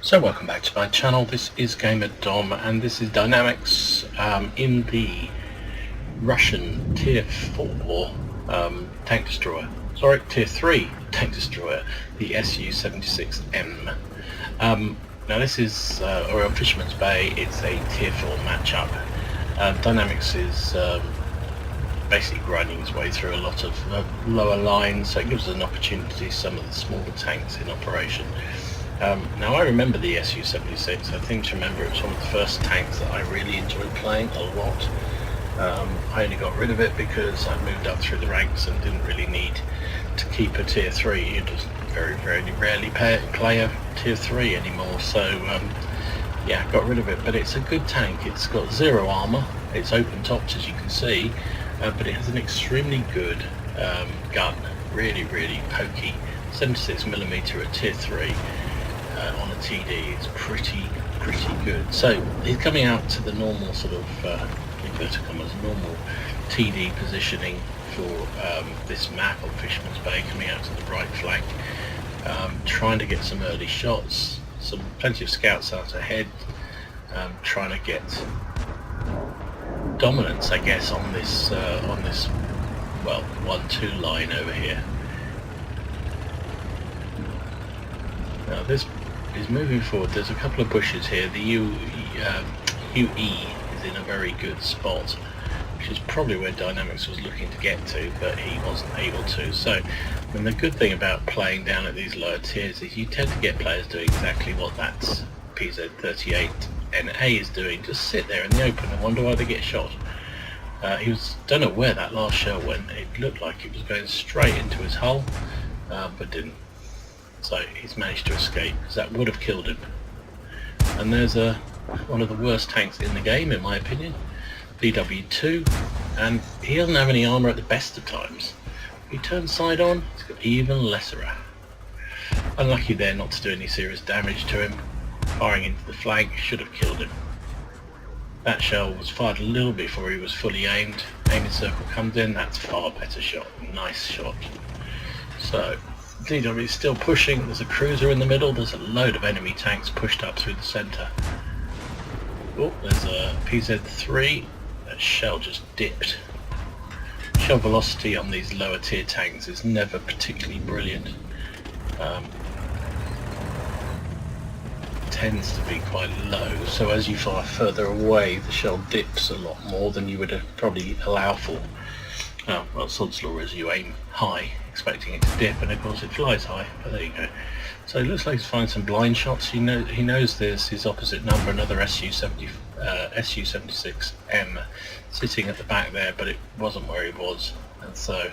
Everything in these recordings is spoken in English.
So welcome back to my channel. This is Gamer Dom and this is Dynamics in the Russian Tier 4 tank destroyer. Sorry, Tier 3 tank destroyer, the Su-76M. Now this is Royal Fisherman's Bay. It's a Tier 4 matchup. Dynamics is basically grinding his way through a lot of lower lines, so it gives us an opportunity to see some of the smaller tanks in operation. Now I remember the Su-76. I think to remember it's one of the first tanks that I really enjoyed playing a lot. I only got rid of it because I moved up through the ranks and didn't really need to keep a tier 3. You just very rarely play a tier 3 anymore, so yeah, got rid of it. But it's a good tank. It's got 0 armor, it's open topped as you can see, but it has an extremely good gun, really pokey, 76mm at tier 3. On a TD, it's pretty good. So he's coming out to the normal sort of inverted commas, normal TD positioning for this map on Fisherman's Bay, coming out to the right flank, trying to get some early shots, plenty of scouts out ahead, trying to get dominance, I guess, on this well 1-2 line over here. Now this is moving forward. There's a couple of bushes here. The UE is in a very good spot, which is probably where Dynamics was looking to get to, but he wasn't able to. So, and the good thing about playing down at these lower tiers is you tend to get players doing exactly what that PZ38NA is doing. Just sit there in the open and wonder why they get shot. Don't know where that last shell went. It looked like it was going straight into his hull, but didn't. So he's managed to escape, because that would have killed him. And there's one of the worst tanks in the game, in my opinion, BW2, and he doesn't have any armour at the best of times. If he turns side on, he's got even lesser. Unlucky there not to do any serious damage to him. Firing into the flank should have killed him. That shell was fired a little before he was fully aimed. Aiming circle comes in, that's far better shot. Nice shot. So DW is still pushing. There's a cruiser in the middle. There's a load of enemy tanks pushed up through the centre. Oh, there's a PZ3. That shell just dipped. Shell velocity on these lower tier tanks is never particularly brilliant. Tends to be quite low, so as you fire further away the shell dips a lot more than you would probably allow for. Oh, well, sod's law is you aim high expecting it to dip, and of course it flies high, but there you go. So it looks like he's finding some blind shots. He knows there's his opposite number, another Su-76M sitting at the back there, but it wasn't where he was, and so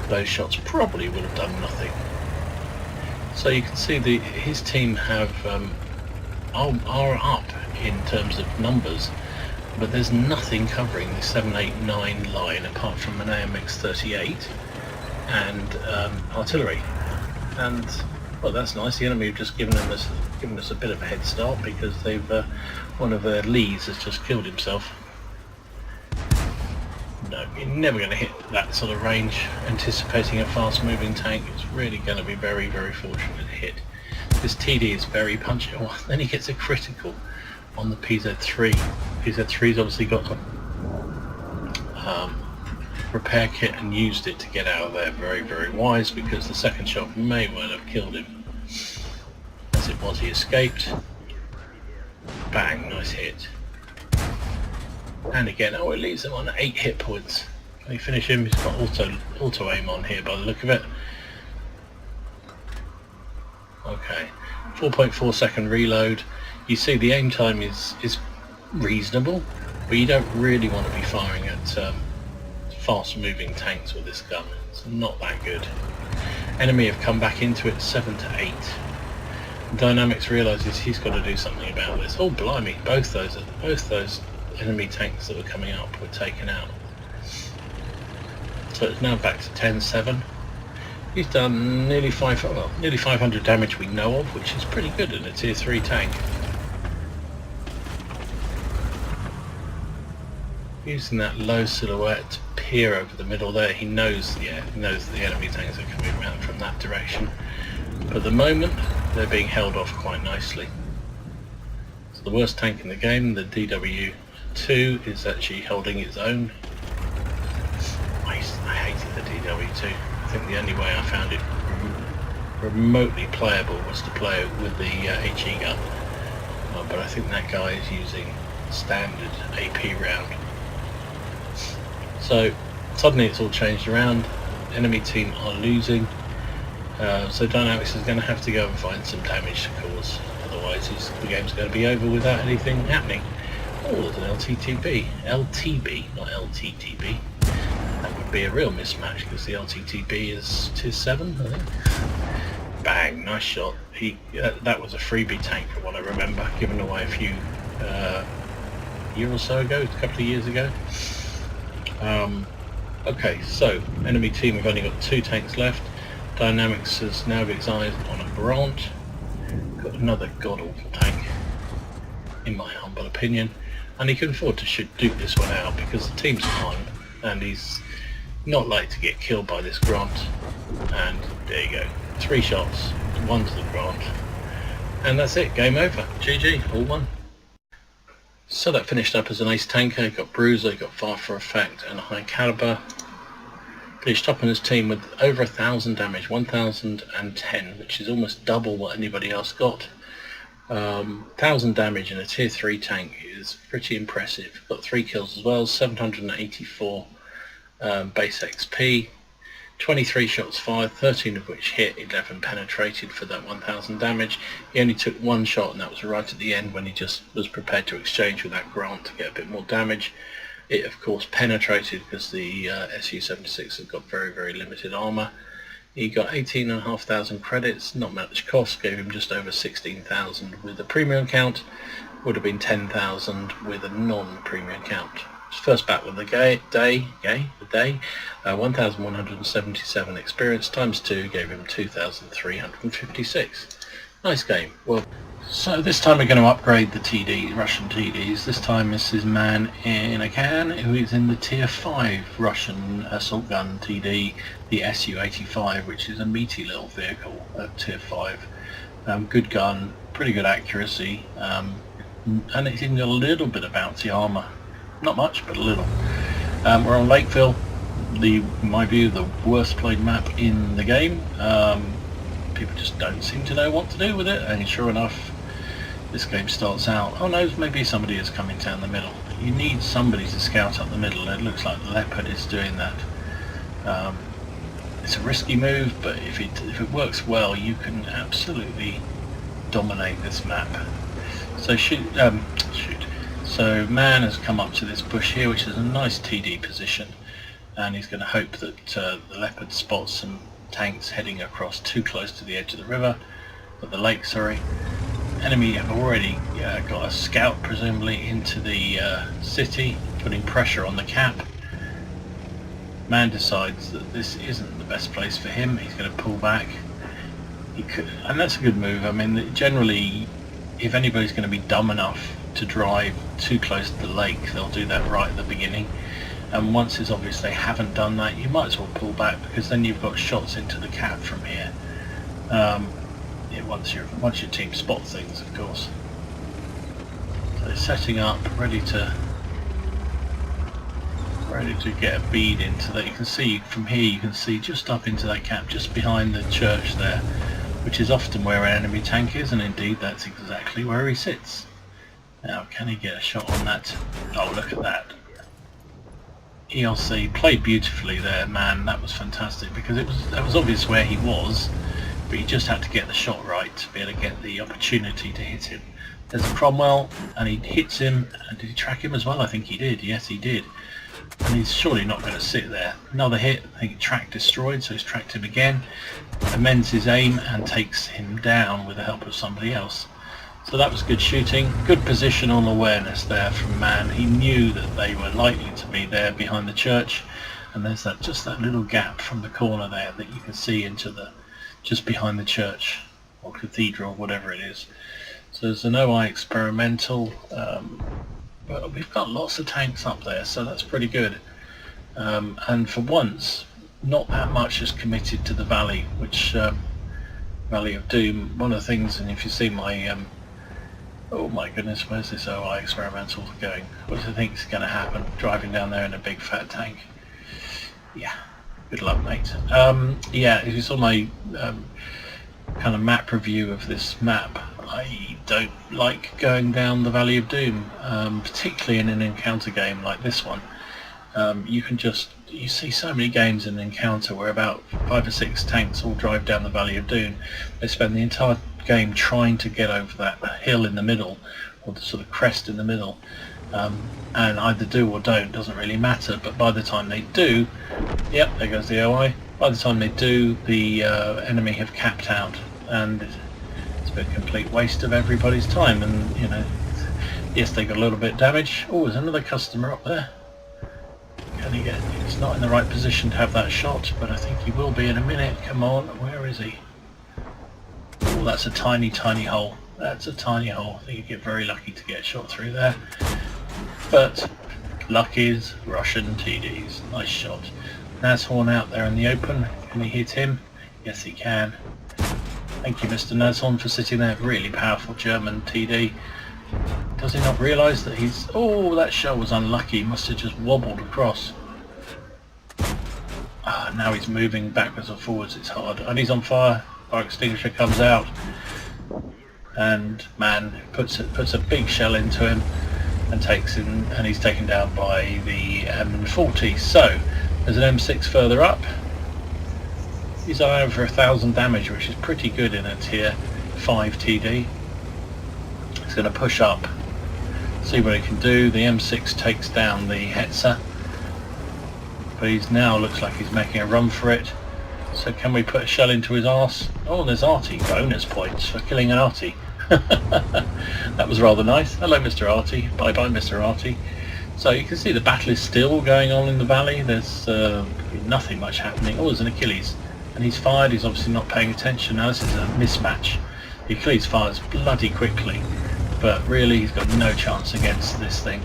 those shots probably would have done nothing. So you can see his team are up in terms of numbers, but there's nothing covering the 789 line apart from an AMX 38 and artillery. And well, that's nice. The enemy have just given us a bit of a head start, because one of their leads has just killed himself. No, you're never going to hit that sort of range anticipating a fast moving tank. It's really going to be very fortunate to hit. This TD is very punchy. Oh, then he gets a critical on the PZ3. PZ3's obviously got a repair kit and used it to get out of there. Very wise, because the second shot may well have killed him. As it was, he escaped. Bang, nice hit. And again, oh, it leaves him on 8 hit points. Can he finish him? He's got auto aim on here by the look of it. Okay, 4.4 second reload. You see the aim time is reasonable, but you don't really want to be firing at fast moving tanks with this gun. It's not that good. Enemy have come back into it 7 to 8. Dynamics realises he's got to do something about this. Oh blimey, both those enemy tanks that were coming up were taken out. So it's now back to 10-7. He's done nearly 500 damage we know of, which is pretty good in a tier 3 tank. Using that low silhouette to peer over the middle there, he knows the enemy tanks are coming around from that direction. But at the moment, they're being held off quite nicely. So the worst tank in the game, the DW2, is actually holding its own. I hated the DW2. I think the only way I found it remotely playable was to play it with the HE gun. But I think that guy is using standard AP round. So suddenly it's all changed around. Enemy team are losing. So Dynamics is going to have to go and find some damage to cause. Otherwise the game's going to be over without anything happening. Oh, there's an LTTB. LTB, not LTTB. That would be a real mismatch because the LTTB is tier 7, I think. Bang, nice shot. That was a freebie tank from what I remember, given away a few year or so ago, a couple of years ago. Okay, so enemy team have only got 2 tanks left. Dynamics has now got his eyes on a Grant. Got another god-awful tank, in my humble opinion, and he can afford to duke this one out because the team's on, and he's not like to get killed by this Grant. And there you go, 3 shots, 1 to the Grant, and that's it, game over. GG, all won. So that finished up as an ace tanker. Got Bruiser, got Far for Effect and a high caliber. Finished up on his team with over 1,000 damage, 1,010, which is almost double what anybody else got. 1,000 damage in a tier 3 tank is pretty impressive. Got 3 kills as well, 784 base XP, 23 shots fired, 13 of which hit, 11 penetrated for that 1,000 damage. He only took 1 shot, and that was right at the end when he just was prepared to exchange with that Grant to get a bit more damage. It of course penetrated because the Su-76 has got very, very limited armour. He got 18,500 credits, not much cost, gave him just over 16,000 with a premium count, would have been 10,000 with a non-premium count. His first battle of the day, 1,177 experience times 2 gave him 2,356. Nice game. Well, so this time we're going to upgrade the TD, Russian TDs. This time this is man in a can who is in the tier 5 Russian assault gun TD, the Su-85, which is a meaty little vehicle at tier 5. Good gun, pretty good accuracy, and it's even got a little bit of bouncy armour. Not much, but a little. We're on Lakeville, in my view, the worst played map in the game. People just don't seem to know what to do with it, and sure enough, this game starts out, oh no, maybe somebody is coming down the middle. You need somebody to scout up the middle, and it looks like the Leopard is doing that. It's a risky move, but if it works well, you can absolutely dominate this map. So So man has come up to this bush here, which is a nice TD position, and he's going to hope that the Leopard spots some tanks heading across too close to the edge of the river, of the lake, sorry. Enemy have already got a scout presumably into the city, putting pressure on the cap. Man decides that this isn't the best place for him. He's going to pull back. He could, and that's a good move. I mean, generally, if anybody's going to be dumb enough to drive too close to the lake, they'll do that right at the beginning. And once it's obvious they haven't done that, you might as well pull back, because then you've got shots into the cap from here. Once your team spots things, of course. So they're setting up, ready to get a bead into that. You can see from here, you can see just up into that cap, just behind the church there, which is often where an enemy tank is, and indeed that's exactly where he sits. Now, can he get a shot on that? Oh, look at that. ELC played beautifully there, man. That was fantastic, because that was obvious where he was, but he just had to get the shot right to be able to get the opportunity to hit him. There's a Cromwell, and he hits him. And did he track him as well? I think he did. Yes, he did. And he's surely not going to sit there. Another hit. I think track destroyed, so he's tracked him again. Amends his aim and takes him down with the help of somebody else. So that was good shooting, good positional awareness there from man. He knew that they were likely to be there behind the church, and there's just that little gap from the corner there that you can see into just behind the church or cathedral, whatever it is. So there's an OI experimental, but we've got lots of tanks up there, so that's pretty good. And for once, not that much is committed to the valley, which Valley of Doom, one of the things, and if you see my oh my goodness, where's this OI experimental going? What do you think is going to happen? Driving down there in a big fat tank. Yeah, good luck, mate. Yeah, if you saw my kind of map review of this map, I don't like going down the Valley of Doom, particularly in an encounter game like this one. You see so many games in an encounter where about 5 or 6 tanks all drive down the Valley of Doom. They spend the entire game trying to get over that hill in the middle, or the sort of crest in the middle, and either do or don't, doesn't really matter, but by the time they do, yep, there goes the OI, by the time they do, the enemy have capped out, and it's been a complete waste of everybody's time. And you know, yes, they got a little bit of damage. Oh, there's another customer up there. Can he get? He's not in the right position to have that shot, but I think he will be in a minute. Come on, where is he? Oh, that's a tiny, tiny hole. That's a tiny hole. I think you get very lucky to get shot through there. But luck is Russian TDs. Nice shot. Nashorn out there in the open. Can he hit him? Yes, he can. Thank you, Mr. Nashorn, for sitting there. Really powerful German TD. Does he not realise that he's... Oh, that shell was unlucky. He must have just wobbled across. Now he's moving backwards and forwards. It's hard. And he's on fire. Fire extinguisher comes out. And man puts a big shell into him and takes him, and he's taken down by the M40. So there's an M6 further up. He's on over 1,000 damage, which is pretty good in a tier 5 TD. He's going to push up, see what he can do. The M6 takes down the Hetzer, but he's now looks like he's making a run for it. So can we put a shell into his arse? Oh, there's Artie. Bonus points for killing an Artie. That was rather nice. Hello, Mr. Artie. Bye bye, Mr. Artie. So you can see the battle is still going on in the valley. There's nothing much happening. Oh, there's an Achilles, and he's fired. He's obviously not paying attention. Now this is a mismatch. The Achilles fires bloody quickly, but really he's got no chance against this thing.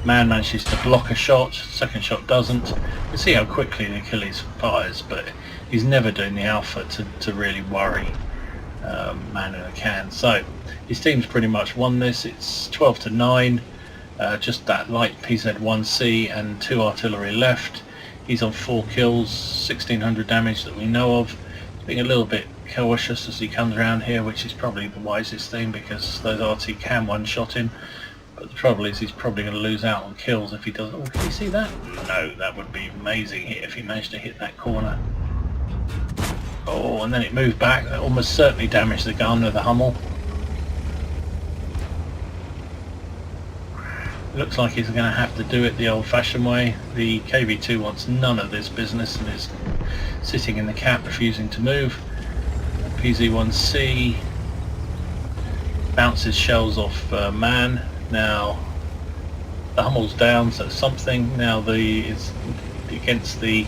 Man manages to block a shot, second shot doesn't. You see how quickly the Achilles fires, but he's never doing the alpha to really worry man in a can. So his team's pretty much won this. It's 12-9, just that light PZ-1C and 2 artillery left. He's on 4 kills, 1,600 damage that we know of. He's being a little bit cautious as he comes around here, which is probably the wisest thing because those RT can one-shot him. But the trouble is he's probably going to lose out on kills if he doesn't. Oh, can you see that? No, that would be amazing if he managed to hit that corner. Oh, and then it moved back. That almost certainly damaged the gun with the Hummel. Looks like he's going to have to do it the old-fashioned way. The KV-2 wants none of this business and is sitting in the cap, refusing to move. PZ-1C bounces shells off man. Now the Hummel's down, so something. Now it's against the...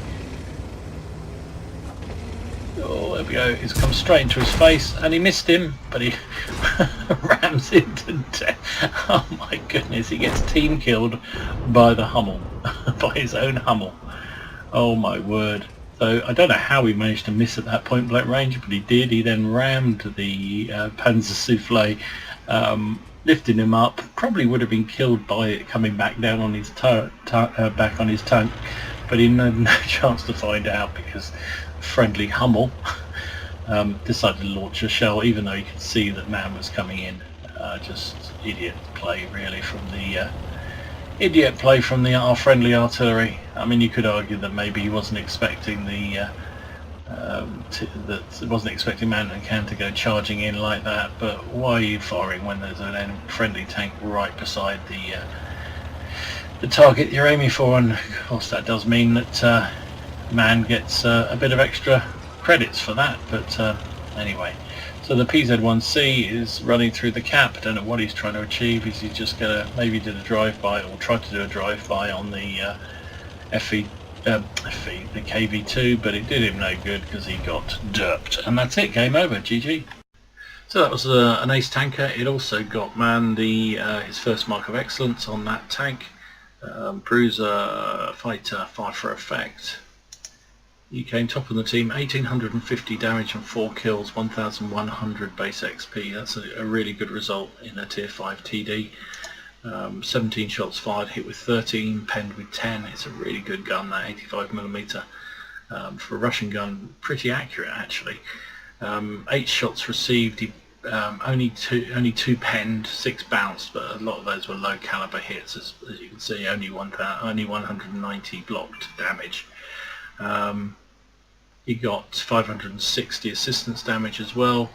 Oh, there we go. He's come straight into his face, and he missed him, but he rams into death. Oh my goodness, he gets team killed by the Hummel, by his own Hummel. Oh my word. So I don't know how he managed to miss at that point blank range, but he did. He then rammed the Panzer Soufflé, lifting him up. Probably would have been killed by it coming back down on his back on his tank, but he had no chance to find out because friendly Hummel decided to launch a shell, even though you could see that man was coming in. Just idiot play really from our friendly artillery. I mean, you could argue that maybe he wasn't expecting wasn't expecting man and can to go charging in like that, but why are you firing when there's a friendly tank right beside the target you're aiming for? And of course that does mean that man gets a bit of extra credits for that, but anyway. So the PZ-1C is running through the cap. I don't know what he's trying to achieve. Is he just gonna maybe did a drive-by or tried to do a drive-by on the the KV-2, but it did him no good because he got derped. And that's it, game over, GG. So that was an ace tanker. It also got man his first mark of excellence on that tank. Bruiser, fighter, fire for effect. You came top of the team, 1850 damage and 4 kills, 1100 base XP. That's a really good result in a tier 5 TD. 17 shots fired, hit with 13, penned with 10. It's a really good gun, that 85mm. For a Russian gun, pretty accurate actually. 8 shots received, he, only two penned, 6 bounced, but a lot of those were low caliber hits, as you can see. Only 190 blocked damage. He got 560 assistance damage as well,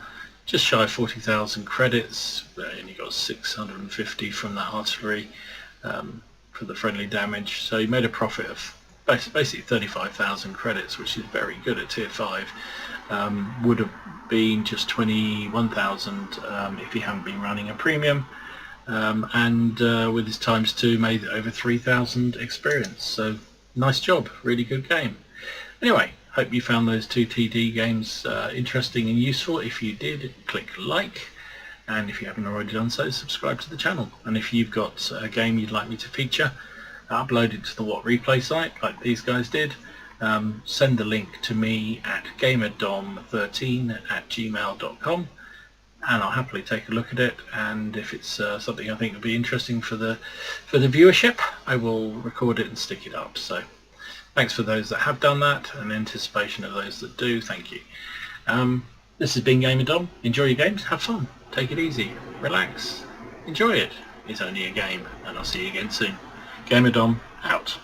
just shy of 40,000 credits, and he got 650 from that artillery for the friendly damage. So he made a profit of basically 35,000 credits, which is very good at tier 5. Would have been just 21,000 if he hadn't been running a premium, and with his ×2 made over 3,000 experience. So nice job, really good game. Anyway, hope you found those 2 TD games interesting and useful. If you did, click like, and if you haven't already done so, subscribe to the channel. And if you've got a game you'd like me to feature, upload it to the WoT replay site like these guys did. Send the link to me at gamerdom13@gmail.com, and I'll happily take a look at it, and if it's something I think would be interesting for the viewership, I will record it and stick it up. So thanks for those that have done that, and in anticipation of those that do, thank you. This has been GamerDom. Enjoy your games, have fun, take it easy, relax, enjoy it. It's only a game, and I'll see you again soon. GamerDom out.